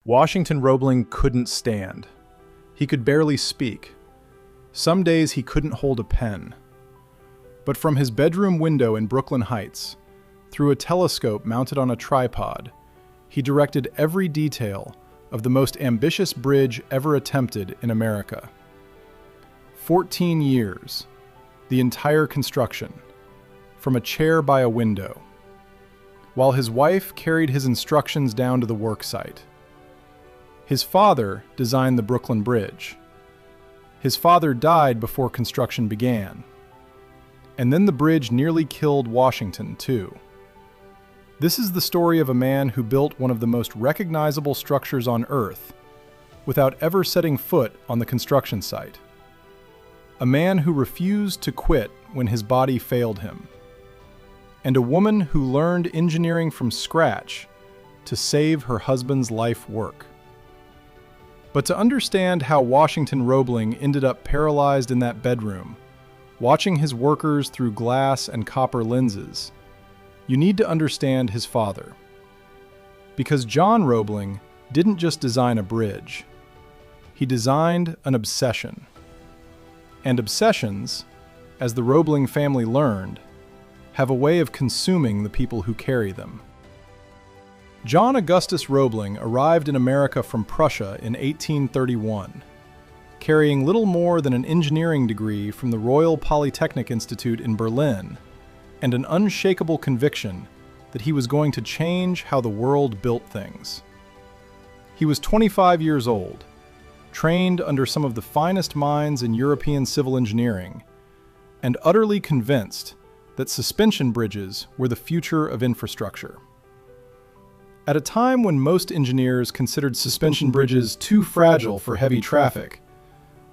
Washington Roebling couldn't stand. He could barely speak. Some days he couldn't hold a pen. But from his bedroom window in Brooklyn Heights, through a telescope mounted on a tripod, he directed every detail of the most ambitious bridge ever attempted in America. 14 years, the entire construction, from a chair by a window, while his wife carried his instructions down to the work site. His father designed the Brooklyn Bridge. His father died before construction began. And then the bridge nearly killed Washington, too. This is the story of a man who built one of the most recognizable structures on Earth without ever setting foot on the construction site. A man who refused to quit when his body failed him. And a woman who learned engineering from scratch to save her husband's life work. But to understand how Washington Roebling ended up paralyzed in that bedroom, watching his workers through glass and copper lenses, you need to understand his father. Because John Roebling didn't just design a bridge. He designed an obsession. And obsessions, as the Roebling family learned, have a way of consuming the people who carry them. John Augustus Roebling arrived in America from Prussia in 1831, carrying little more than an engineering degree from the Royal Polytechnic Institute in Berlin, and an unshakable conviction that he was going to change how the world built things. He was 25 years old, trained under some of the finest minds in European civil engineering, and utterly convinced that suspension bridges were the future of infrastructure. At a time when most engineers considered suspension bridges too fragile for heavy traffic,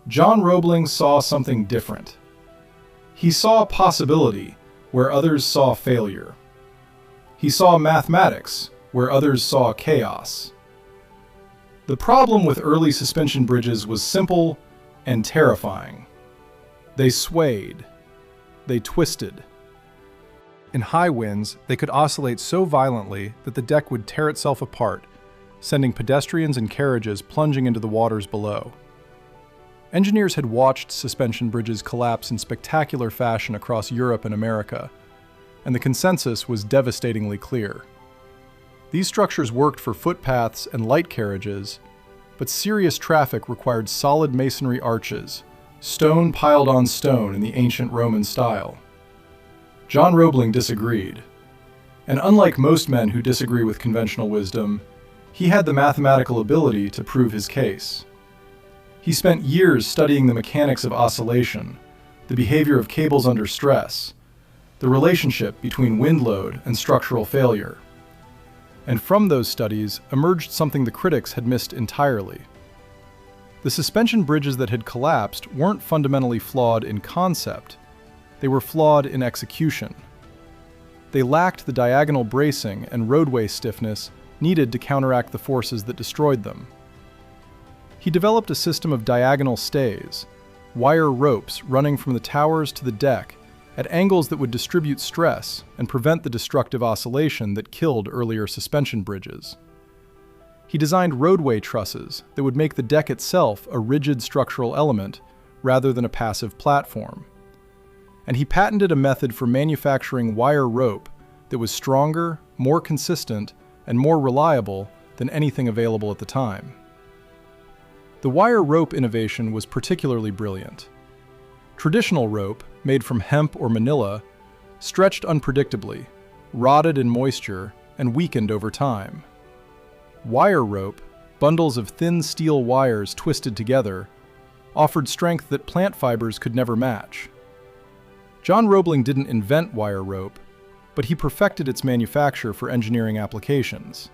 John Roebling saw something different. He saw possibility where others saw failure. He saw mathematics where others saw chaos. The problem with early suspension bridges was simple and terrifying. They swayed. They twisted. In high winds, they could oscillate so violently that the deck would tear itself apart, sending pedestrians and carriages plunging into the waters below. Engineers had watched suspension bridges collapse in spectacular fashion across Europe and America, and the consensus was devastatingly clear. These structures worked for footpaths and light carriages, but serious traffic required solid masonry arches, stone piled on stone in the ancient Roman style. John Roebling disagreed. And unlike most men who disagree with conventional wisdom, he had the mathematical ability to prove his case. He spent years studying the mechanics of oscillation, the behavior of cables under stress, the relationship between wind load and structural failure. And from those studies emerged something the critics had missed entirely. The suspension bridges that had collapsed weren't fundamentally flawed in concept. They were flawed in execution. They lacked the diagonal bracing and roadway stiffness needed to counteract the forces that destroyed them. He developed a system of diagonal stays, wire ropes running from the towers to the deck at angles that would distribute stress and prevent the destructive oscillation that killed earlier suspension bridges. He designed roadway trusses that would make the deck itself a rigid structural element rather than a passive platform. And he patented a method for manufacturing wire rope that was stronger, more consistent, and more reliable than anything available at the time. The wire rope innovation was particularly brilliant. Traditional rope, made from hemp or manila, stretched unpredictably, rotted in moisture, and weakened over time. Wire rope, bundles of thin steel wires twisted together, offered strength that plant fibers could never match. John Roebling didn't invent wire rope, but he perfected its manufacture for engineering applications.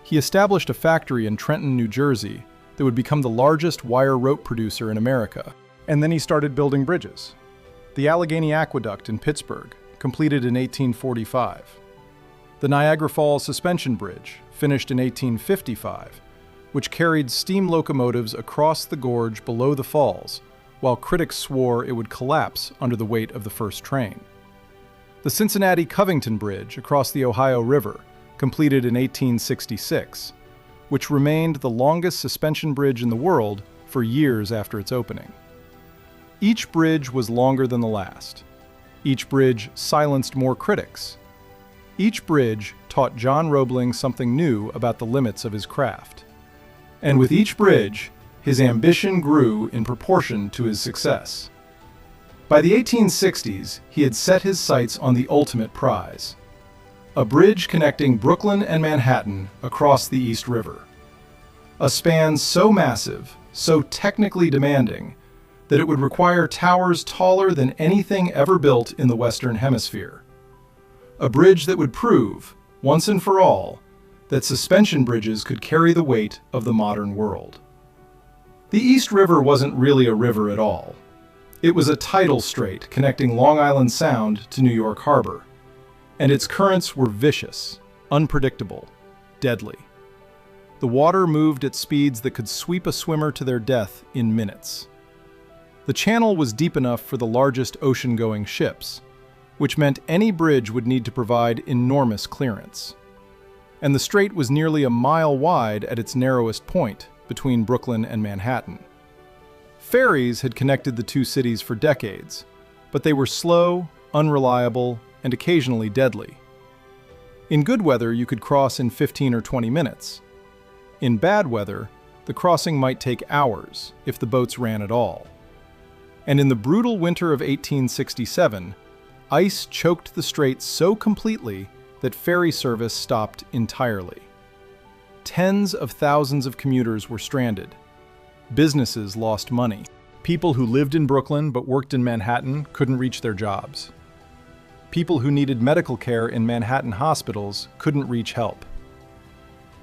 He established a factory in Trenton, New Jersey that would become the largest wire rope producer in America. And then he started building bridges. The Allegheny Aqueduct in Pittsburgh, completed in 1845. The Niagara Falls Suspension Bridge, finished in 1855, which carried steam locomotives across the gorge below the falls, while critics swore it would collapse under the weight of the first train. The Cincinnati-Covington Bridge across the Ohio River, completed in 1866, which remained the longest suspension bridge in the world for years after its opening. Each bridge was longer than the last. Each bridge silenced more critics. Each bridge taught John Roebling something new about the limits of his craft. And with each bridge, his ambition grew in proportion to his success. By the 1860s, he had set his sights on the ultimate prize: a bridge connecting Brooklyn and Manhattan across the East River. A span so massive, so technically demanding, that it would require towers taller than anything ever built in the Western Hemisphere. A bridge that would prove, once and for all, that suspension bridges could carry the weight of the modern world. The East River wasn't really a river at all. It was a tidal strait connecting Long Island Sound to New York Harbor, and its currents were vicious, unpredictable, deadly. The water moved at speeds that could sweep a swimmer to their death in minutes. The channel was deep enough for the largest ocean-going ships, which meant any bridge would need to provide enormous clearance. And the strait was nearly a mile wide at its narrowest point between Brooklyn and Manhattan. Ferries had connected the two cities for decades, but they were slow, unreliable, and occasionally deadly. In good weather, you could cross in 15 or 20 minutes. In bad weather, the crossing might take hours if the boats ran at all. And in the brutal winter of 1867, ice choked the strait so completely that ferry service stopped entirely. Tens of thousands of commuters were stranded. Businesses lost money. People who lived in Brooklyn but worked in Manhattan couldn't reach their jobs. People who needed medical care in Manhattan hospitals couldn't reach help.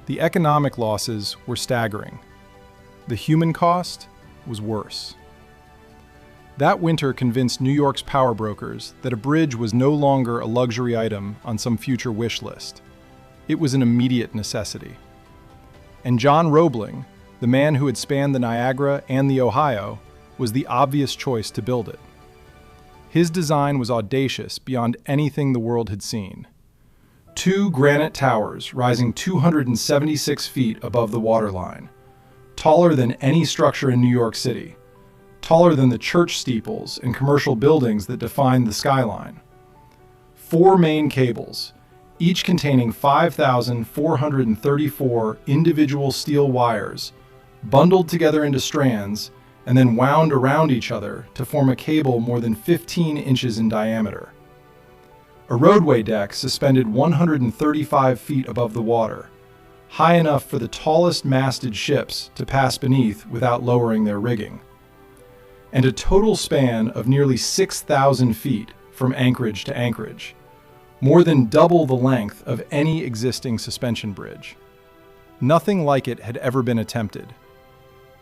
The economic losses were staggering. The human cost was worse. That winter convinced New York's power brokers that a bridge was no longer a luxury item on some future wish list. It was an immediate necessity. And John Roebling, the man who had spanned the Niagara and the Ohio, was the obvious choice to build it. His design was audacious beyond anything the world had seen. 2 granite towers rising 276 feet above the waterline, taller than any structure in New York City, taller than the church steeples and commercial buildings that defined the skyline. 4 main cables, each containing 5,434 individual steel wires, bundled together into strands and then wound around each other to form a cable more than 15 inches in diameter. A roadway deck suspended 135 feet above the water, high enough for the tallest masted ships to pass beneath without lowering their rigging. And a total span of nearly 6,000 feet from anchorage to anchorage, more than double the length of any existing suspension bridge. Nothing like it had ever been attempted.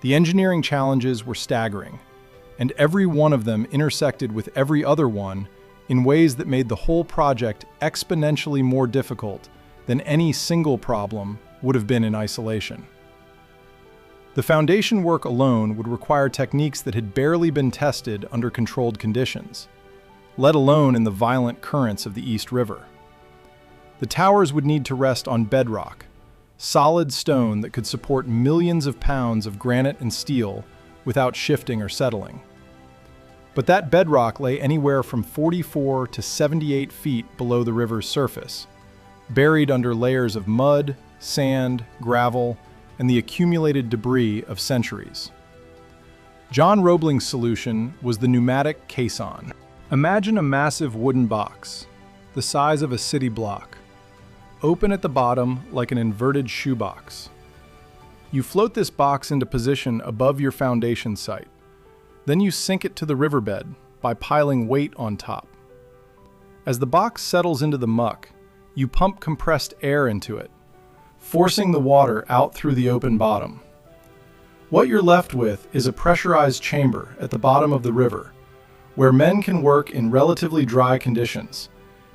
The engineering challenges were staggering, and every one of them intersected with every other one in ways that made the whole project exponentially more difficult than any single problem would have been in isolation. The foundation work alone would require techniques that had barely been tested under controlled conditions, let alone in the violent currents of the East River. The towers would need to rest on bedrock, solid stone that could support millions of pounds of granite and steel without shifting or settling. But that bedrock lay anywhere from 44 to 78 feet below the river's surface, buried under layers of mud, sand, gravel, and the accumulated debris of centuries. John Roebling's solution was the pneumatic caisson. Imagine a massive wooden box, the size of a city block, open at the bottom like an inverted shoebox. You float this box into position above your foundation site. Then you sink it to the riverbed by piling weight on top. As the box settles into the muck, you pump compressed air into it, forcing the water out through the open bottom. What you're left with is a pressurized chamber at the bottom of the river, where men can work in relatively dry conditions,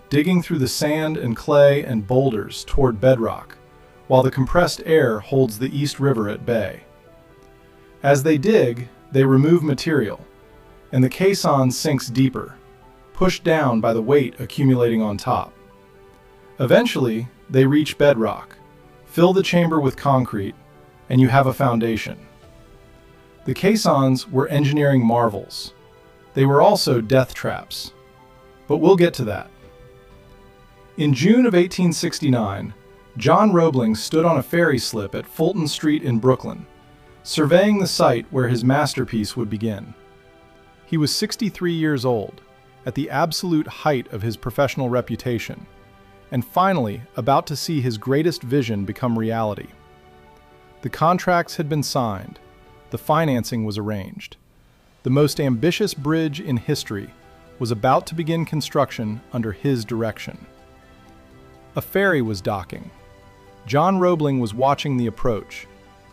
digging through the sand and clay and boulders toward bedrock, while the compressed air holds the East River at bay. As they dig, they remove material, and the caisson sinks deeper, pushed down by the weight accumulating on top. Eventually, they reach bedrock, Fill the chamber with concrete, and you have a foundation. The caissons were engineering marvels. They were also death traps. But we'll get to that. In June of 1869, John Roebling stood on a ferry slip at Fulton Street in Brooklyn, surveying the site where his masterpiece would begin. He was 63 years old, at the absolute height of his professional reputation, and finally about to see his greatest vision become reality. The contracts had been signed, the financing was arranged. The most ambitious bridge in history was about to begin construction under his direction. A ferry was docking. John Roebling was watching the approach,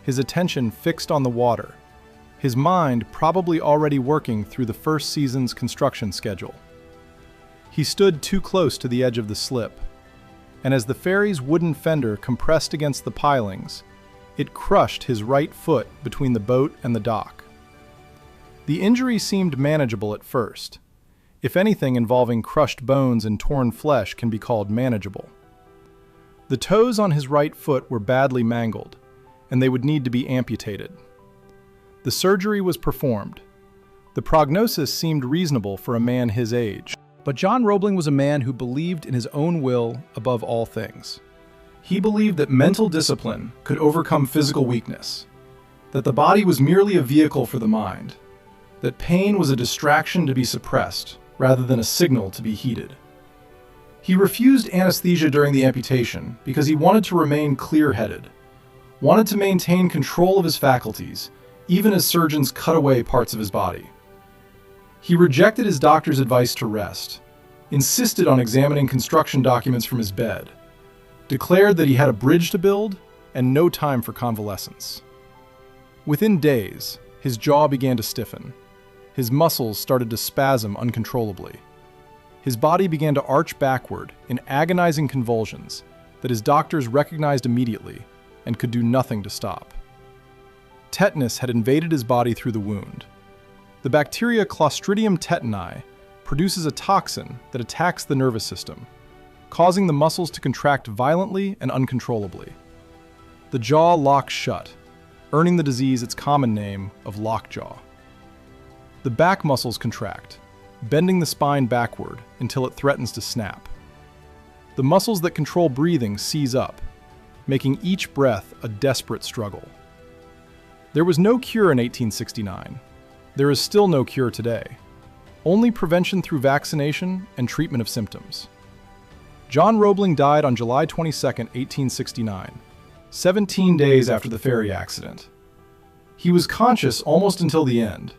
his attention fixed on the water, his mind probably already working through the first season's construction schedule. He stood too close to the edge of the slip, and as the ferry's wooden fender compressed against the pilings, it crushed his right foot between the boat and the dock. The injury seemed manageable at first. If anything involving crushed bones and torn flesh can be called manageable. The toes on his right foot were badly mangled, and they would need to be amputated. The surgery was performed. The prognosis seemed reasonable for a man his age. But John Roebling was a man who believed in his own will above all things. He believed that mental discipline could overcome physical weakness, that the body was merely a vehicle for the mind, that pain was a distraction to be suppressed rather than a signal to be heeded. He refused anesthesia during the amputation because he wanted to remain clear-headed, wanted to maintain control of his faculties, even as surgeons cut away parts of his body. He rejected his doctor's advice to rest, insisted on examining construction documents from his bed, declared that he had a bridge to build and no time for convalescence. Within days, his jaw began to stiffen. His muscles started to spasm uncontrollably. His body began to arch backward in agonizing convulsions that his doctors recognized immediately and could do nothing to stop. Tetanus had invaded his body through the wound. The bacteria Clostridium tetani produces a toxin that attacks the nervous system, causing the muscles to contract violently and uncontrollably. The jaw locks shut, earning the disease its common name of lockjaw. The back muscles contract, bending the spine backward until it threatens to snap. The muscles that control breathing seize up, making each breath a desperate struggle. There was no cure in 1869. There is still no cure today. Only prevention through vaccination and treatment of symptoms. John Roebling died on July 22, 1869, 17 days after the ferry accident. He was conscious almost until the end,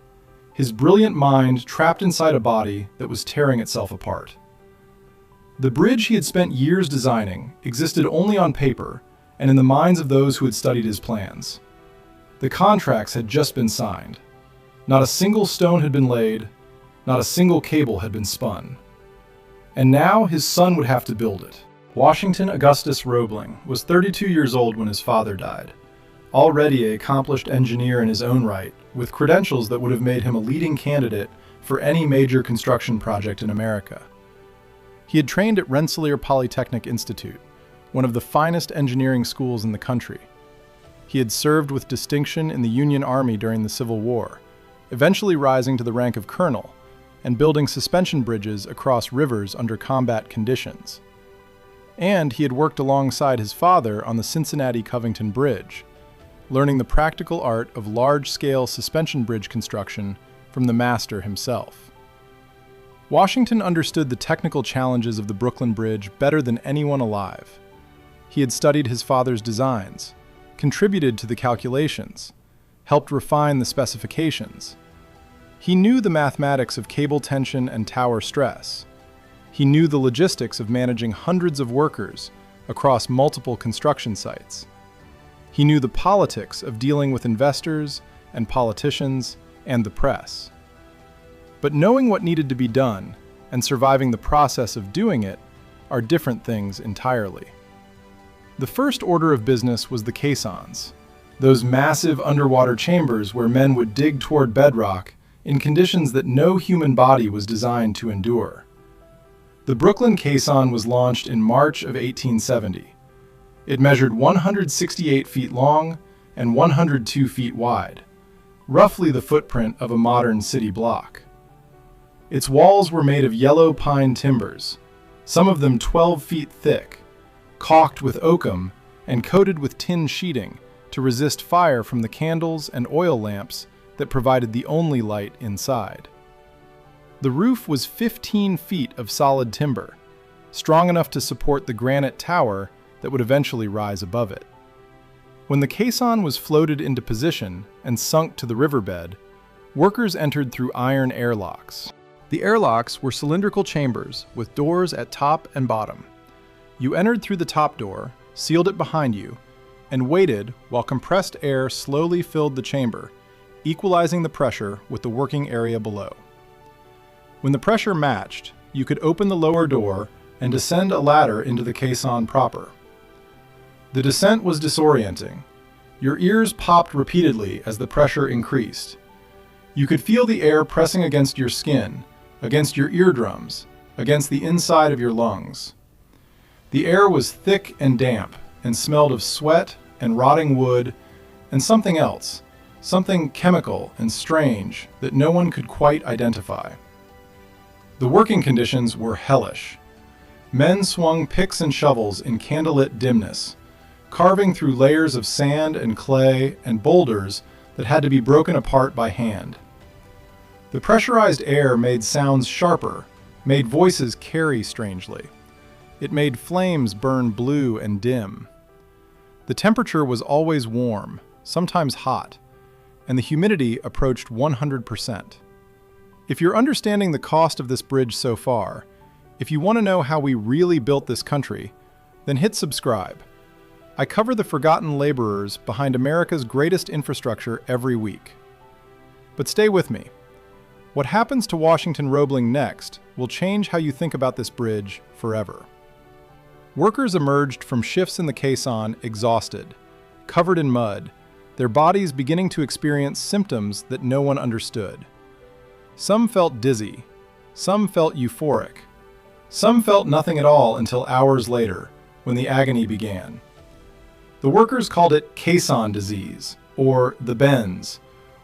his brilliant mind trapped inside a body that was tearing itself apart. The bridge he had spent years designing existed only on paper and in the minds of those who had studied his plans. The contracts had just been signed. Not a single stone had been laid, not a single cable had been spun. And now his son would have to build it. Washington Augustus Roebling was 32 years old when his father died, already an accomplished engineer in his own right, with credentials that would have made him a leading candidate for any major construction project in America. He had trained at Rensselaer Polytechnic Institute, one of the finest engineering schools in the country. He had served with distinction in the Union Army during the Civil War, eventually rising to the rank of colonel and building suspension bridges across rivers under combat conditions. And he had worked alongside his father on the Cincinnati-Covington Bridge, learning the practical art of large-scale suspension bridge construction from the master himself. Washington understood the technical challenges of the Brooklyn Bridge better than anyone alive. He had studied his father's designs, contributed to the calculations, helped refine the specifications. He knew the mathematics of cable tension and tower stress. He knew the logistics of managing hundreds of workers across multiple construction sites. He knew the politics of dealing with investors and politicians and the press. But knowing what needed to be done and surviving the process of doing it are different things entirely. The first order of business was the caissons, those massive underwater chambers where men would dig toward bedrock in conditions that no human body was designed to endure. The Brooklyn caisson was launched in March of 1870. It measured 168 feet long and 102 feet wide, roughly the footprint of a modern city block. Its walls were made of yellow pine timbers, some of them 12 feet thick, caulked with oakum and coated with tin sheeting to resist fire from the candles and oil lamps that provided the only light inside. The roof was 15 feet of solid timber, strong enough to support the granite tower that would eventually rise above it. When the caisson was floated into position and sunk to the riverbed, workers entered through iron airlocks. The airlocks were cylindrical chambers with doors at top and bottom. You entered through the top door, sealed it behind you, and waited while compressed air slowly filled the chamber, equalizing the pressure with the working area below. When the pressure matched, you could open the lower door and descend a ladder into the caisson proper. The descent was disorienting. Your ears popped repeatedly as the pressure increased. You could feel the air pressing against your skin, against your eardrums, against the inside of your lungs. The air was thick and damp and smelled of sweat and rotting wood and something else, something chemical and strange that no one could quite identify. The working conditions were hellish. Men swung picks and shovels in candlelit dimness, carving through layers of sand and clay and boulders that had to be broken apart by hand. The pressurized air made sounds sharper, made voices carry strangely. It made flames burn blue and dim. The temperature was always warm, sometimes hot, and the humidity approached 100%. If you're understanding the cost of this bridge so far, if you want to know how we really built this country, then hit subscribe. I cover the forgotten laborers behind America's greatest infrastructure every week. But stay with me. What happens to Washington Roebling next will change how you think about this bridge forever. Workers emerged from shifts in the caisson exhausted, covered in mud, their bodies beginning to experience symptoms that no one understood. Some felt dizzy, some felt euphoric, some felt nothing at all until hours later, when the agony began. The workers called it caisson disease, or the bends,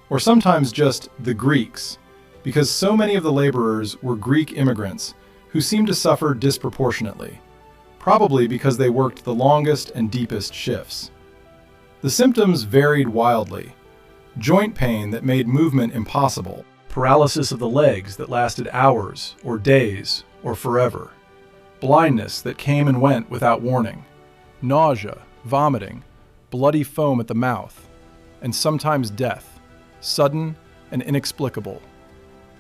or sometimes just the Greeks, because so many of the laborers were Greek immigrants who seemed to suffer disproportionately, probably because they worked the longest and deepest shifts. The symptoms varied wildly: joint pain that made movement impossible, paralysis of the legs that lasted hours or days or forever, blindness that came and went without warning, nausea, vomiting, bloody foam at the mouth, and sometimes death, sudden and inexplicable.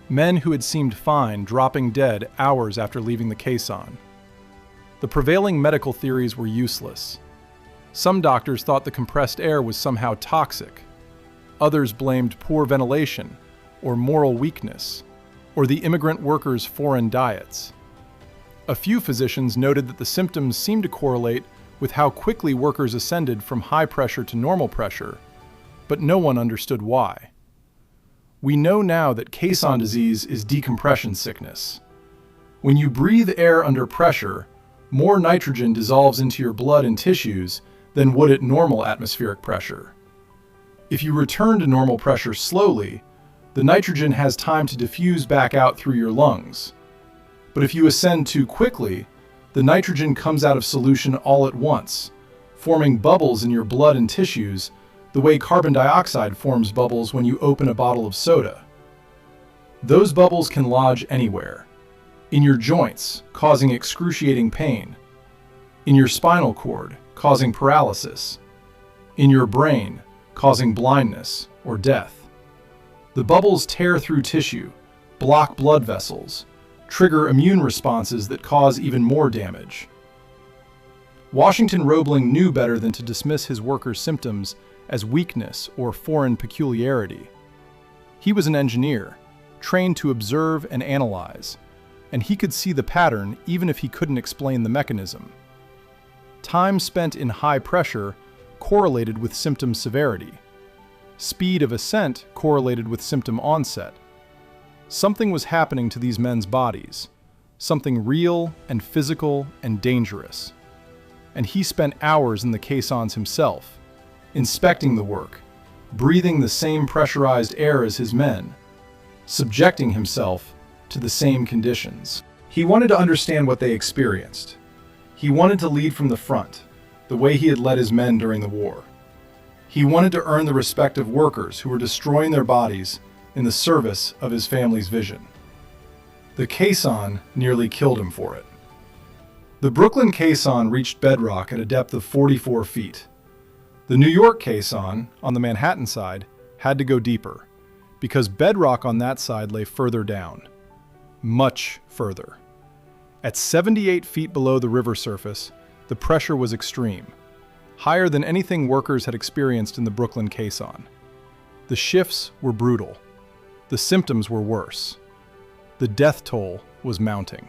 Men who had seemed fine dropping dead hours after leaving the caisson. The prevailing medical theories were useless. Some doctors thought the compressed air was somehow toxic. Others blamed poor ventilation, or moral weakness, or the immigrant workers' foreign diets. A few physicians noted that the symptoms seemed to correlate with how quickly workers ascended from high pressure to normal pressure, but no one understood why. We know now that caisson disease is decompression sickness. When you breathe air under pressure, more nitrogen dissolves into your blood and tissues than would at normal atmospheric pressure. If you return to normal pressure slowly, the nitrogen has time to diffuse back out through your lungs. But if you ascend too quickly, the nitrogen comes out of solution all at once, forming bubbles in your blood and tissues the way carbon dioxide forms bubbles when you open a bottle of soda. Those bubbles can lodge anywhere: in your joints, causing excruciating pain; in your spinal cord, causing paralysis; in your brain, causing blindness or death. The bubbles tear through tissue, block blood vessels, trigger immune responses that cause even more damage. Washington Roebling knew better than to dismiss his workers' symptoms as weakness or foreign peculiarity. He was an engineer, trained to observe and analyze, and he could see the pattern even if he couldn't explain the mechanism. Time spent in high pressure correlated with symptom severity. Speed of ascent correlated with symptom onset. Something was happening to these men's bodies, something real and physical and dangerous. and he spent hours in the caissons himself, inspecting the work, breathing the same pressurized air as his men, subjecting himself to the same conditions. He wanted to understand what they experienced. He wanted to lead from the front, the way he had led his men during the war. He wanted to earn the respect of workers who were destroying their bodies in the service of his family's vision. The caisson nearly killed him for it. The Brooklyn caisson reached bedrock at a depth of 44 feet. The New York caisson, on the Manhattan side, had to go deeper, because bedrock on that side lay further down. Much further. At 78 feet below the river surface, the pressure was extreme, higher than anything workers had experienced in the Brooklyn caisson. The shifts were brutal. The symptoms were worse. The death toll was mounting.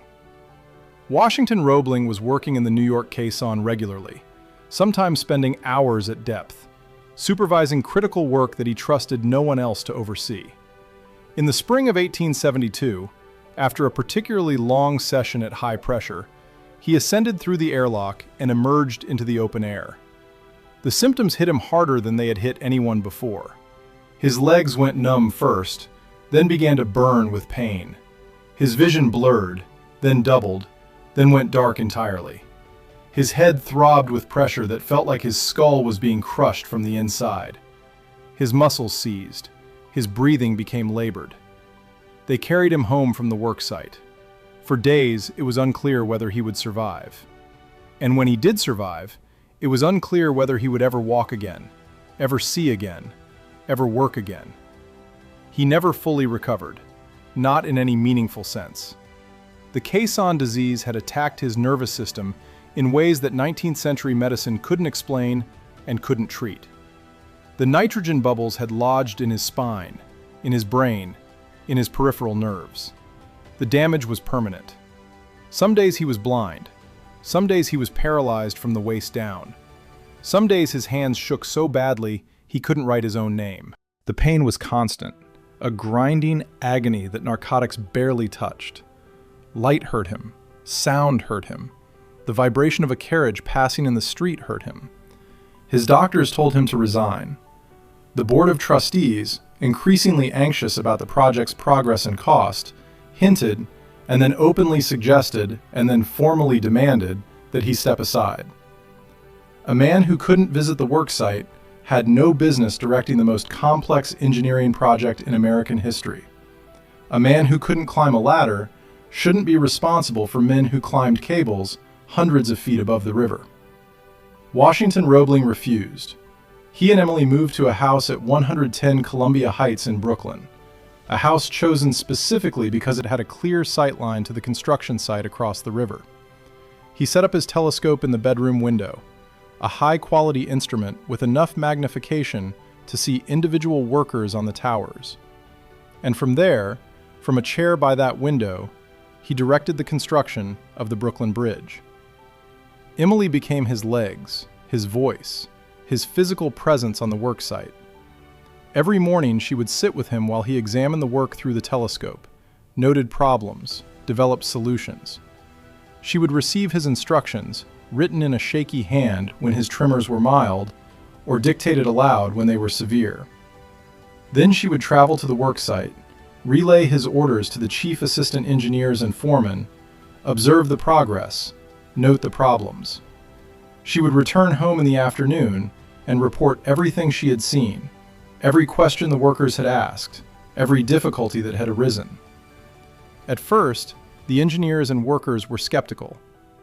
Washington Roebling was working in the New York caisson regularly, sometimes spending hours at depth, supervising critical work that he trusted no one else to oversee. In the spring of 1872, after a particularly long session at high pressure, he ascended through the airlock and emerged into the open air. The symptoms hit him harder than they had hit anyone before. His legs went numb first, then began to burn with pain. His vision blurred, then doubled, then went dark entirely. His head throbbed with pressure that felt like his skull was being crushed from the inside. His muscles seized. His breathing became labored. They carried him home from the worksite. For days, it was unclear whether he would survive. And when he did survive, it was unclear whether he would ever walk again, ever see again, ever work again. He never fully recovered, not in any meaningful sense. The caisson disease had attacked his nervous system in ways that 19th century medicine couldn't explain and couldn't treat. The nitrogen bubbles had lodged in his spine, in his brain, in his peripheral nerves. The damage was permanent. Some days he was blind. Some days he was paralyzed from the waist down. Some days his hands shook so badly he couldn't write his own name. The pain was constant, a grinding agony that narcotics barely touched. Light hurt him. Sound hurt him. The vibration of a carriage passing in the street hurt him. His doctors told him to resign. The board of trustees, increasingly anxious about the project's progress and cost, hinted, and then openly suggested, and then formally demanded that he step aside. A man who couldn't visit the worksite had no business directing the most complex engineering project in American history. A man who couldn't climb a ladder shouldn't be responsible for men who climbed cables hundreds of feet above the river. Washington Roebling refused. He and Emily moved to a house at 110 Columbia Heights in Brooklyn, a house chosen specifically because it had a clear sight line to the construction site across the river. He set up his telescope in the bedroom window, a high-quality instrument with enough magnification to see individual workers on the towers. And from there, from a chair by that window, he directed the construction of the Brooklyn Bridge. Emily became his legs, his voice, his physical presence on the worksite. Every morning she would sit with him while he examined the work through the telescope, noted problems, developed solutions. She would receive his instructions, written in a shaky hand when his tremors were mild, or dictated aloud when they were severe. Then she would travel to the worksite, relay his orders to the chief assistant engineers and foremen, observe the progress, note the problems. She would return home in the afternoon and report everything she had seen, every question the workers had asked, every difficulty that had arisen. At first, the engineers and workers were skeptical,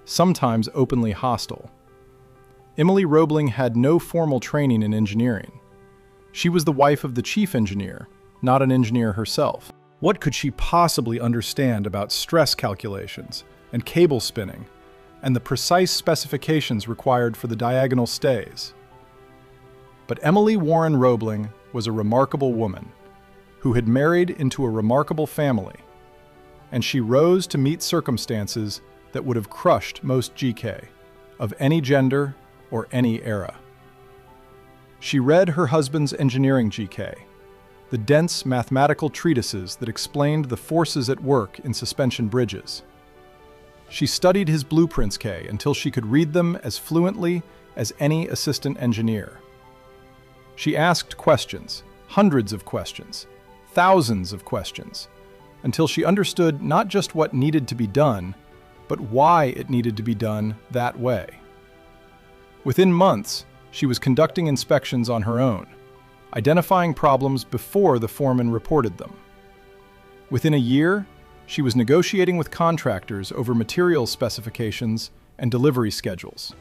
sometimes openly hostile. Emily Roebling had no formal training in engineering. She was the wife of the chief engineer, not an engineer herself. What could she possibly understand about stress calculations and cable spinning and the precise specifications required for the diagonal stays? But Emily Warren Roebling was a remarkable woman who had married into a remarkable family, and she rose to meet circumstances that would have crushed most GK, of any gender or any era. She read her husband's engineering GK, the dense mathematical treatises that explained the forces at work in suspension bridges. She studied his blueprints, Kay, until she could read them as fluently as any assistant engineer. She asked questions, hundreds of questions, thousands of questions, until she understood not just what needed to be done, but why it needed to be done that way. Within months, she was conducting inspections on her own, identifying problems before the foreman reported them. Within a year, she was negotiating with contractors over material specifications and delivery schedules.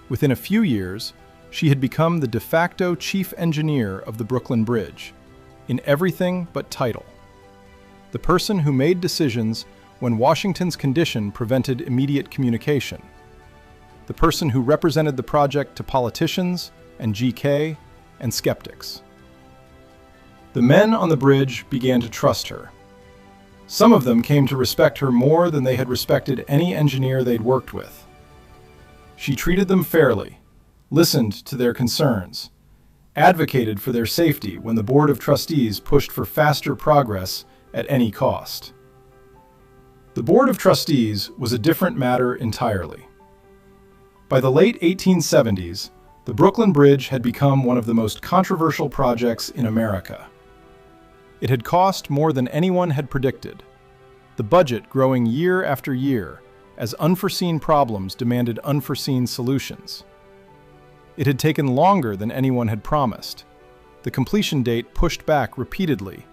Within a few years, she had become the de facto chief engineer of the Brooklyn Bridge, in everything but title. The person who made decisions when Washington's condition prevented immediate communication. The person who represented the project to politicians and GK and skeptics. The men on the bridge began to trust her. Some of them came to respect her more than they had respected any engineer they'd worked with. She treated them fairly, listened to their concerns, advocated for their safety when the Board of Trustees pushed for faster progress at any cost. The Board of Trustees was a different matter entirely. By the late 1870s, the Brooklyn Bridge had become one of the most controversial projects in America. It had cost more than anyone had predicted, the budget growing year after year as unforeseen problems demanded unforeseen solutions. It had taken longer than anyone had promised, the completion date pushed back repeatedly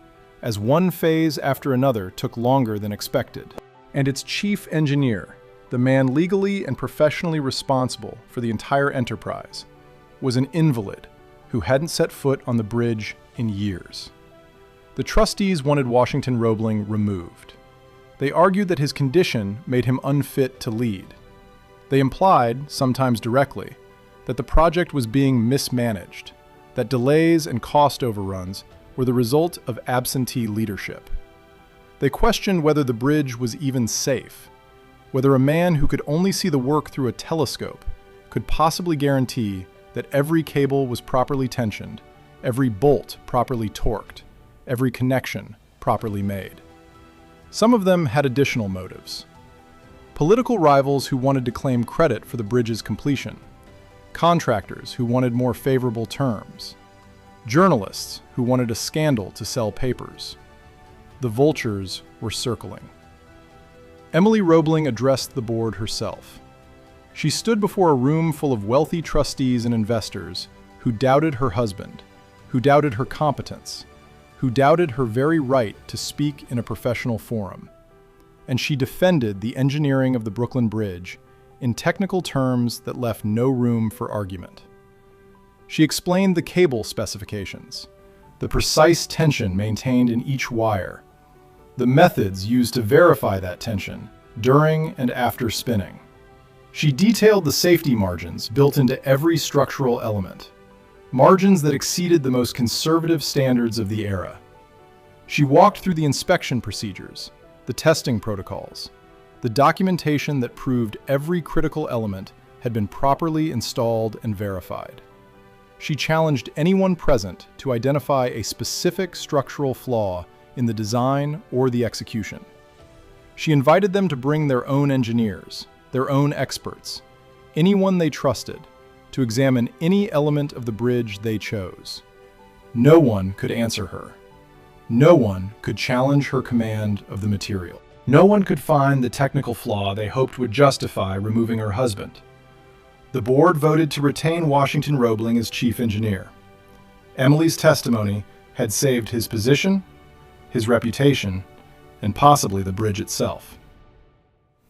as one phase after another took longer than expected. And its chief engineer, the man legally and professionally responsible for the entire enterprise, was an invalid who hadn't set foot on the bridge in years. The trustees wanted Washington Roebling removed. They argued that his condition made him unfit to lead. They implied, sometimes directly, that the project was being mismanaged, that delays and cost overruns were the result of absentee leadership. They questioned whether the bridge was even safe, whether a man who could only see the work through a telescope could possibly guarantee that every cable was properly tensioned, every bolt properly torqued, every connection properly made. Some of them had additional motives. Political rivals who wanted to claim credit for the bridge's completion, contractors who wanted more favorable terms, journalists who wanted a scandal to sell papers. The vultures were circling. Emily Roebling addressed the board herself. She stood before a room full of wealthy trustees and investors who doubted her husband, who doubted her competence, who doubted her very right to speak in a professional forum. And she defended the engineering of the Brooklyn Bridge in technical terms that left no room for argument. She explained the cable specifications, the precise tension maintained in each wire, the methods used to verify that tension during and after spinning. She detailed the safety margins built into every structural element, margins that exceeded the most conservative standards of the era. She walked through the inspection procedures, the testing protocols, the documentation that proved every critical element had been properly installed and verified. She challenged anyone present to identify a specific structural flaw in the design or the execution. She invited them to bring their own engineers, their own experts, anyone they trusted, to examine any element of the bridge they chose. No one could answer her. No one could challenge her command of the material. No one could find the technical flaw they hoped would justify removing her husband. The board voted to retain Washington Roebling as chief engineer. Emily's testimony had saved his position, his reputation, and possibly the bridge itself.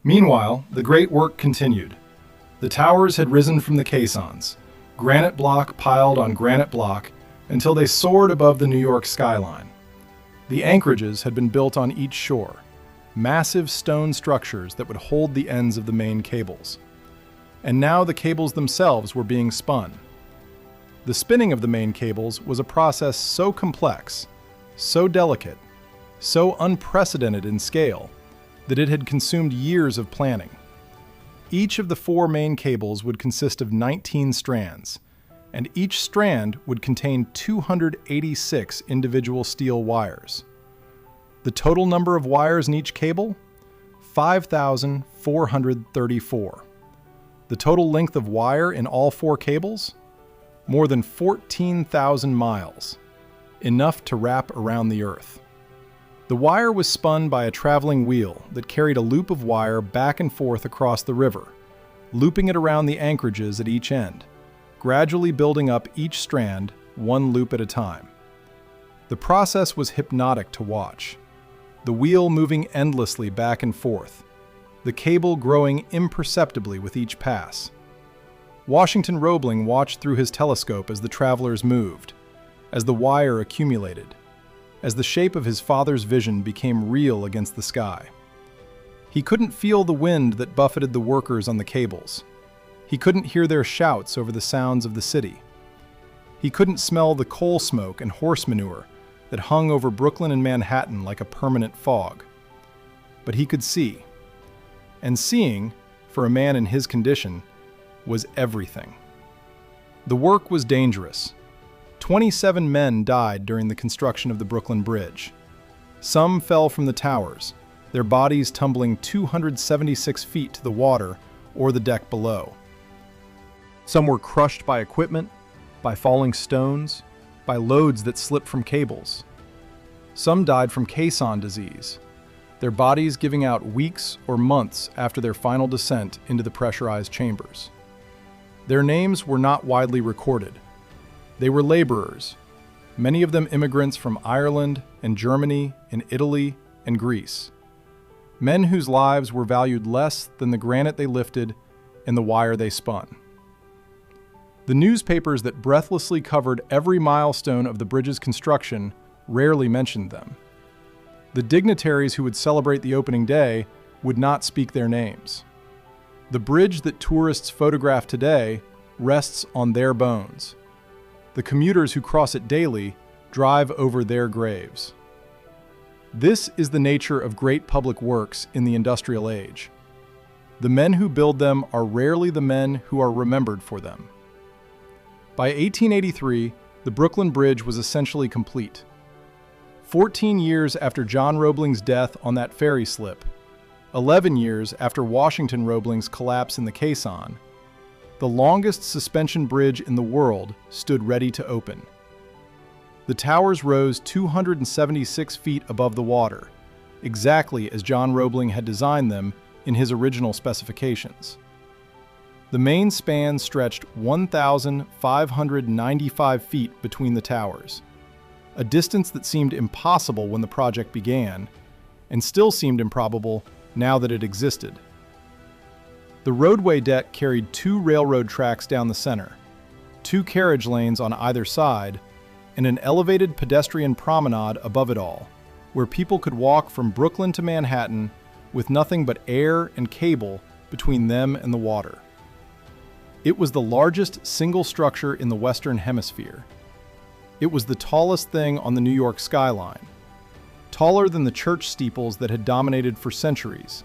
Meanwhile, the great work continued. The towers had risen from the caissons, granite block piled on granite block, until they soared above the New York skyline. The anchorages had been built on each shore, massive stone structures that would hold the ends of the main cables. And now the cables themselves were being spun. The spinning of the main cables was a process so complex, so delicate, so unprecedented in scale, that it had consumed years of planning. Each of the 4 main cables would consist of 19 strands, and each strand would contain 286 individual steel wires. The total number of wires in each cable? 5,434. The total length of wire in all 4 cables? More than 14,000 miles, enough to wrap around the Earth. The wire was spun by a traveling wheel that carried a loop of wire back and forth across the river, looping it around the anchorages at each end, gradually building up each strand 1 loop at a time. The process was hypnotic to watch, the wheel moving endlessly back and forth, the cable growing imperceptibly with each pass. Washington Roebling watched through his telescope as the travelers moved, as the wire accumulated, as the shape of his father's vision became real against the sky. He couldn't feel the wind that buffeted the workers on the cables. He couldn't hear their shouts over the sounds of the city. He couldn't smell the coal smoke and horse manure that hung over Brooklyn and Manhattan like a permanent fog. But he could see. And seeing, for a man in his condition, was everything. The work was dangerous. 27 men died during the construction of the Brooklyn Bridge. Some fell from the towers, their bodies tumbling 276 feet to the water or the deck below. Some were crushed by equipment, by falling stones, by loads that slipped from cables. Some died from caisson disease, their bodies giving out weeks or months after their final descent into the pressurized chambers. Their names were not widely recorded. They were laborers, many of them immigrants from Ireland and Germany and Italy and Greece. Men whose lives were valued less than the granite they lifted and the wire they spun. The newspapers that breathlessly covered every milestone of the bridge's construction rarely mentioned them. The dignitaries who would celebrate the opening day would not speak their names. The bridge that tourists photograph today rests on their bones. The commuters who cross it daily drive over their graves. This is the nature of great public works in the industrial age. The men who build them are rarely the men who are remembered for them. By 1883, the Brooklyn Bridge was essentially complete. 14 years after John Roebling's death on that ferry slip, 11 years after Washington Roebling's collapse in the caisson, the longest suspension bridge in the world stood ready to open. The towers rose 276 feet above the water, exactly as John Roebling had designed them in his original specifications. The main span stretched 1,595 feet between the towers, a distance that seemed impossible when the project began, and still seemed improbable now that it existed. The roadway deck carried 2 railroad tracks down the center, 2 carriage lanes on either side, and an elevated pedestrian promenade above it all, where people could walk from Brooklyn to Manhattan with nothing but air and cable between them and the water. It was the largest single structure in the Western Hemisphere. It was the tallest thing on the New York skyline, taller than the church steeples that had dominated for centuries,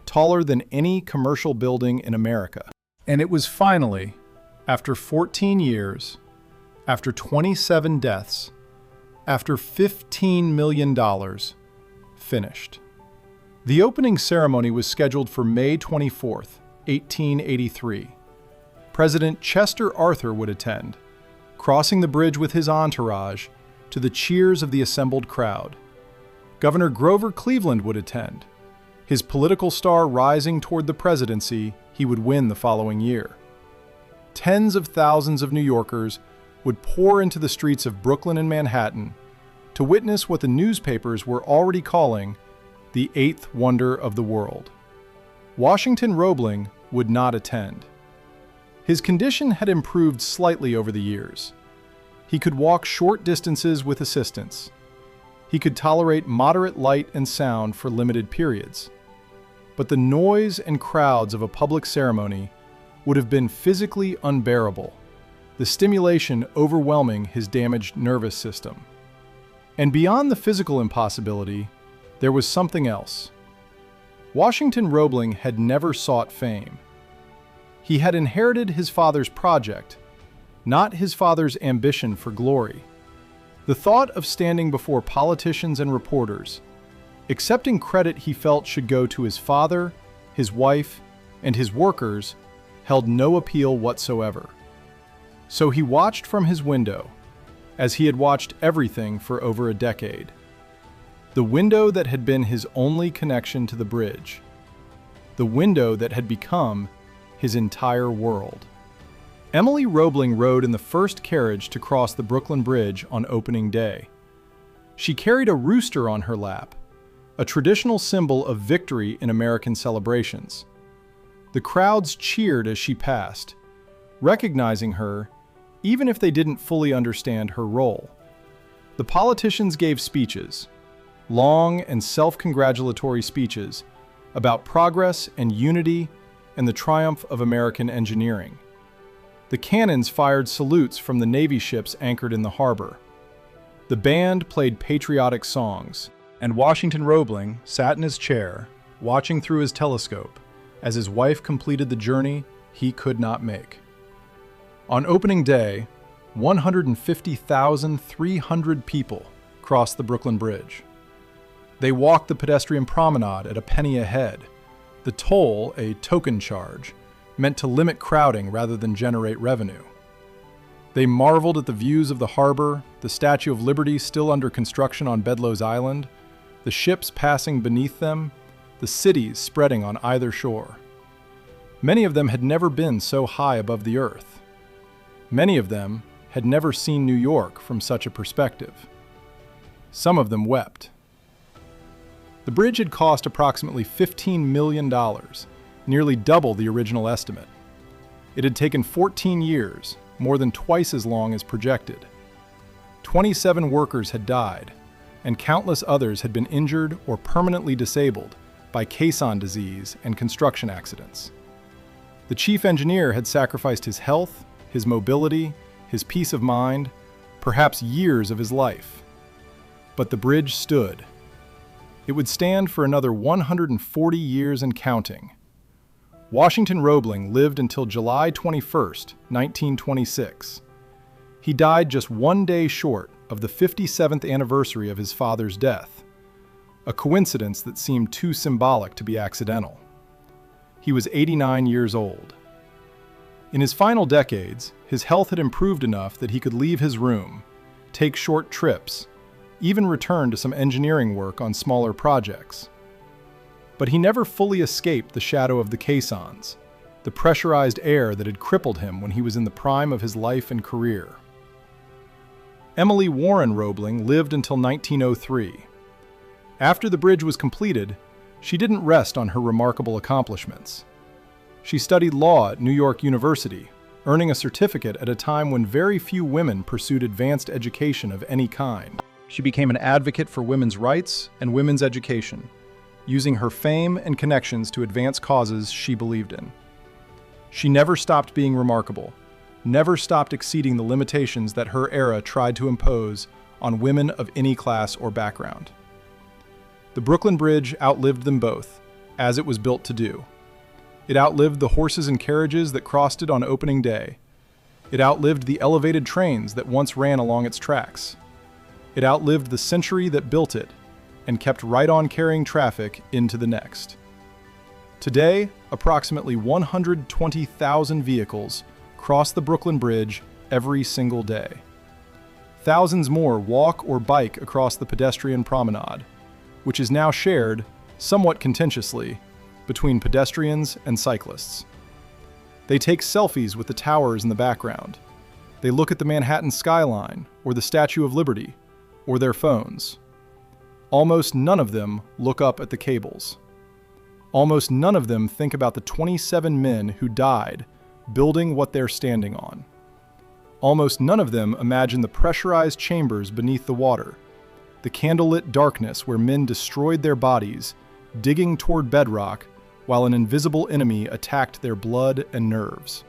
taller than any commercial building in America. And it was finally, after 14 years, after 27 deaths, after $15 million, finished. The opening ceremony was scheduled for May 24th, 1883. President Chester Arthur would attend, crossing the bridge with his entourage to the cheers of the assembled crowd. Governor Grover Cleveland would attend, his political star rising toward the presidency he would win the following year. Tens of thousands of New Yorkers would pour into the streets of Brooklyn and Manhattan to witness what the newspapers were already calling the eighth wonder of the world. Washington Roebling would not attend. His condition had improved slightly over the years. He could walk short distances with assistance. He could tolerate moderate light and sound for limited periods. But the noise and crowds of a public ceremony would have been physically unbearable, the stimulation overwhelming his damaged nervous system. And beyond the physical impossibility, there was something else. Washington Roebling had never sought fame. He had inherited his father's project, not his father's ambition for glory. The thought of standing before politicians and reporters, Accepting credit he felt should go to his father, his wife, and his workers held no appeal whatsoever. So he watched from his window, as he had watched everything for over a decade. The window that had been his only connection to the bridge. The window that had become his entire world. Emily Roebling rode in the first carriage to cross the Brooklyn Bridge on opening day. She carried a rooster on her lap, a traditional symbol of victory in American celebrations. The crowds cheered as she passed, recognizing her even if they didn't fully understand her role. The politicians gave speeches, long and self-congratulatory speeches about progress and unity and the triumph of American engineering. The cannons fired salutes from the Navy ships anchored in the harbor. The band played patriotic songs, and Washington Roebling sat in his chair, watching through his telescope as his wife completed the journey he could not make. On opening day, 150,300 people crossed the Brooklyn Bridge. They walked the pedestrian promenade at a penny a head, the toll a token charge, meant to limit crowding rather than generate revenue. They marveled at the views of the harbor, the Statue of Liberty still under construction on Bedloe's Island, the ships passing beneath them, the cities spreading on either shore. Many of them had never been so high above the earth. Many of them had never seen New York from such a perspective. Some of them wept. The bridge had cost approximately $15 million, nearly double the original estimate. It had taken 14 years, more than twice as long as projected. 27 workers had died, and countless others had been injured or permanently disabled by caisson disease and construction accidents. The chief engineer had sacrificed his health, his mobility, his peace of mind, perhaps years of his life. But the bridge stood. It would stand for another 140 years and counting. Washington Roebling lived until July 21, 1926. He died just one day short of the 57th anniversary of his father's death, a coincidence that seemed too symbolic to be accidental. He was 89 years old. In his final decades, his health had improved enough that he could leave his room, take short trips, even return to some engineering work on smaller projects. But he never fully escaped the shadow of the caissons, the pressurized air that had crippled him when he was in the prime of his life and career. Emily Warren Roebling lived until 1903. After the bridge was completed, she didn't rest on her remarkable accomplishments. She studied law at New York University, earning a certificate at a time when very few women pursued advanced education of any kind. She became an advocate for women's rights and women's education, using her fame and connections to advance causes she believed in. She never stopped being remarkable, never stopped exceeding the limitations that her era tried to impose on women of any class or background. The Brooklyn Bridge outlived them both, as it was built to do. It outlived the horses and carriages that crossed it on opening day. It outlived the elevated trains that once ran along its tracks. It outlived the century that built it and kept right on carrying traffic into the next. Today, approximately 120,000 vehicles cross the Brooklyn Bridge every single day. Thousands more walk or bike across the pedestrian promenade, which is now shared, somewhat contentiously, between pedestrians and cyclists. They take selfies with the towers in the background. They look at the Manhattan skyline or the Statue of Liberty or their phones. Almost none of them look up at the cables. Almost none of them think about the 27 men who died building what they're standing on. Almost none of them imagine the pressurized chambers beneath the water, the candlelit darkness where men destroyed their bodies, digging toward bedrock while an invisible enemy attacked their blood and nerves.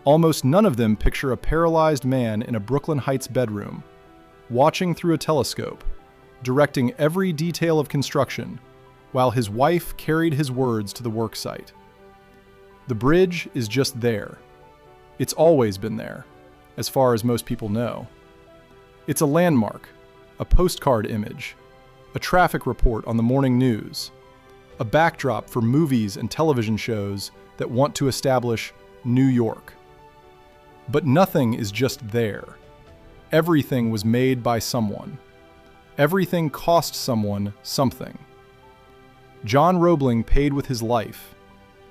Almost none of them picture a paralyzed man in a Brooklyn Heights bedroom, watching through a telescope, directing every detail of construction, while his wife carried his words to the work site. The bridge is just there. It's always been there, as far as most people know. It's a landmark, a postcard image, a traffic report on the morning news, a backdrop for movies and television shows that want to establish New York. But nothing is just there. Everything was made by someone. Everything cost someone something. John Roebling paid with his life,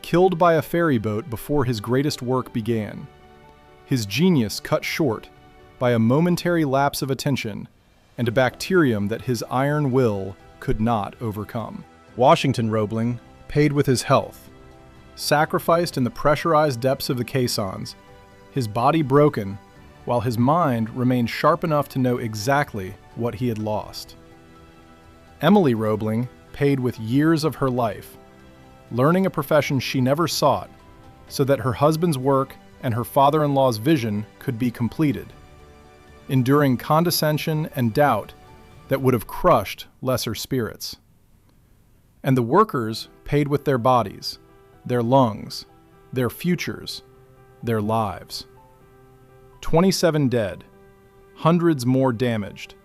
killed by a ferry boat before his greatest work began. His genius cut short by a momentary lapse of attention and a bacterium that his iron will could not overcome. Washington Roebling paid with his health, sacrificed in the pressurized depths of the caissons, his body broken, while his mind remained sharp enough to know exactly what he had lost. Emily Roebling paid with years of her life, learning a profession she never sought so that her husband's work and her father-in-law's vision could be completed, enduring condescension and doubt that would have crushed lesser spirits. And the workers paid with their bodies, their lungs, their futures, their lives. 27 dead, hundreds more damaged.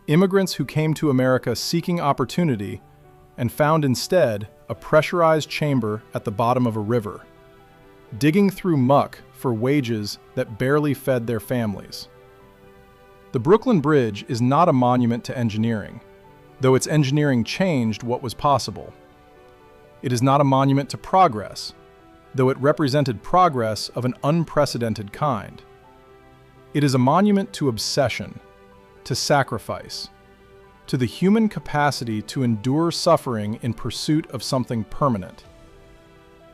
Immigrants who came to America seeking opportunity and found instead a pressurized chamber at the bottom of a river, digging through muck for wages that barely fed their families. The Brooklyn Bridge is not a monument to engineering, though its engineering changed what was possible. It is not a monument to progress, though it represented progress of an unprecedented kind. It is a monument to obsession, to sacrifice, to the human capacity to endure suffering in pursuit of something permanent.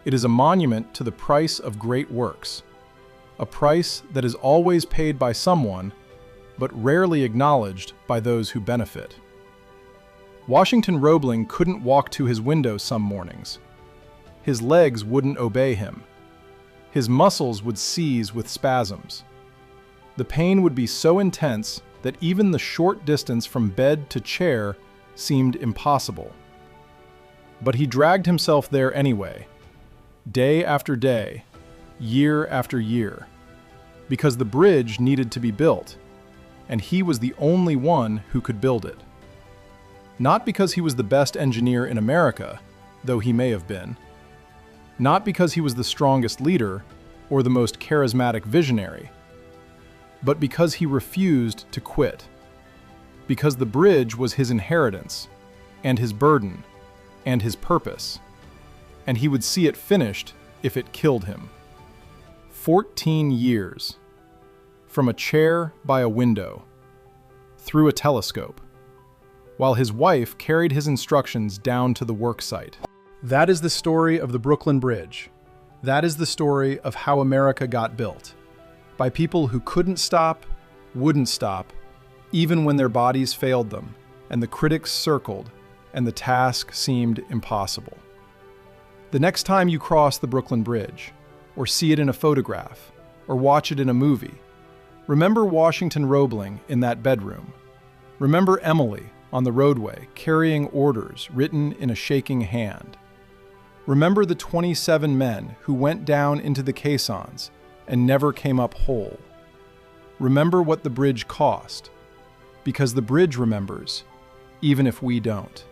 It is a monument to the price of great works, a price that is always paid by someone, but rarely acknowledged by those who benefit. Washington Roebling couldn't walk to his window some mornings. His legs wouldn't obey him. His muscles would seize with spasms. The pain would be so intense that even the short distance from bed to chair seemed impossible. But he dragged himself there anyway, day after day, year after year, because the bridge needed to be built, and he was the only one who could build it. Not because he was the best engineer in America, though he may have been. Not because he was the strongest leader or the most charismatic visionary, but because he refused to quit. Because the bridge was his inheritance, and his burden, and his purpose, and he would see it finished if it killed him. 14 years. From a chair by a window, through a telescope, while his wife carried his instructions down to the work site. That is the story of the Brooklyn Bridge. That is the story of how America got built. By people who couldn't stop, wouldn't stop, even when their bodies failed them, and the critics circled, and the task seemed impossible. The next time you cross the Brooklyn Bridge, or see it in a photograph, or watch it in a movie, remember Washington Roebling in that bedroom. Remember Emily on the roadway carrying orders written in a shaking hand. Remember the 27 men who went down into the caissons and never came up whole. Remember what the bridge cost, because the bridge remembers, even if we don't.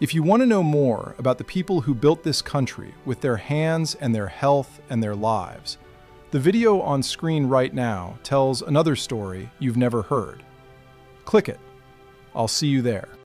If you want to know more about the people who built this country with their hands and their health and their lives, the video on screen right now tells another story you've never heard. Click it. I'll see you there.